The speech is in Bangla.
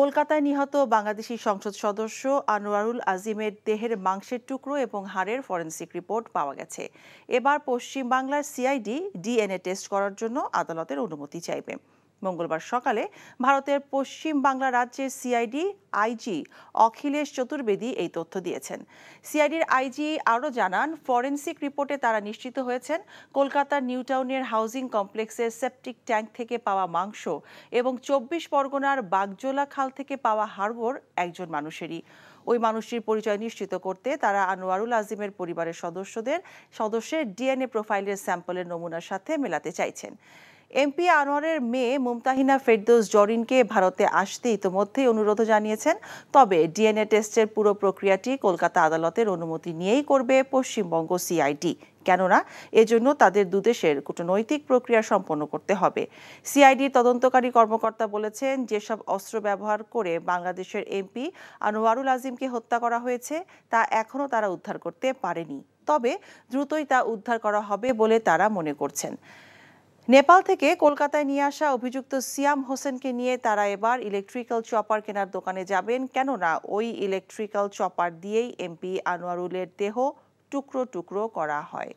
কলকাতায় নিহত বাংলাদেশি সংসদ সদস্য আনোয়ারুল আজিমের দেহের মাংসের টুকরো এবং হাড়ের ফরেনসিক রিপোর্ট পাওয়া গেছে। এবার পশ্চিম বাংলার সিআইডি ডিএনএ টেস্ট করার জন্য আদালতের অনুমতি চাইবে। মঙ্গলবার সকালে ভারতের পশ্চিম বাংলা রাজ্যের সিআইডি আইজি অখিলেশ চতুর্বেদী এই তথ্য দিয়েছেন। সিআইডির আইজি আরও জানান, ফরেনসিক রিপোর্টে তারা নিশ্চিত হয়েছেন কলকাতার নিউ টাউনের হাউজিং কমপ্লেক্সের সেপটিক ট্যাঙ্ক থেকে পাওয়া মাংস এবং ২৪ পরগনার বাগজোলা খাল থেকে পাওয়া হাড়গোড় একজন মানুষেরই। ওই মানুষটির পরিচয় নিশ্চিত করতে তারা আনোয়ারুল আজিমের পরিবারের সদস্যের ডিএনএ প্রোফাইলের স্যাম্পলের নমুনার সাথে মেলাতে চাইছেন। এমপি আনোয়ারের মেয়ে মুমতাহিনা ফেরদৌস জরিনকে ভারতে আসতে ইতোমধ্যেই অনুরোধ জানিয়েছেন। তবে ডিএনএ টেস্টের পুরো প্রক্রিয়াটি কলকাতা আদালতের অনুমতি নিয়েই করবে পশ্চিমবঙ্গ সিআইডি, কেননা এজন্য তাদের দুদেশের কূটনৈতিক প্রক্রিয়া সম্পন্ন করতে হবে। সিআইডির তদন্তকারী কর্মকর্তা বলেছেন, যেসব অস্ত্র ব্যবহার করে বাংলাদেশের এমপি আনোয়ারুল আজিমকে হত্যা করা হয়েছে তা এখনও তারা উদ্ধার করতে পারেনি, তবে দ্রুতই তা উদ্ধার করা হবে বলে তারা মনে করছেন। নেপাল থেকে কলকাতায় নিয়ে আসা অভিযুক্ত সিয়াম হোসেনকে নিয়ে তারা এবার ইলেকট্রিক্যাল চপার কেনার দোকানে যাবেন, কেননা ওই ইলেকট্রিক্যাল চপার দিয়েই এমপি আনোয়ারুলের দেহ টুকরো টুকরো করা হয়।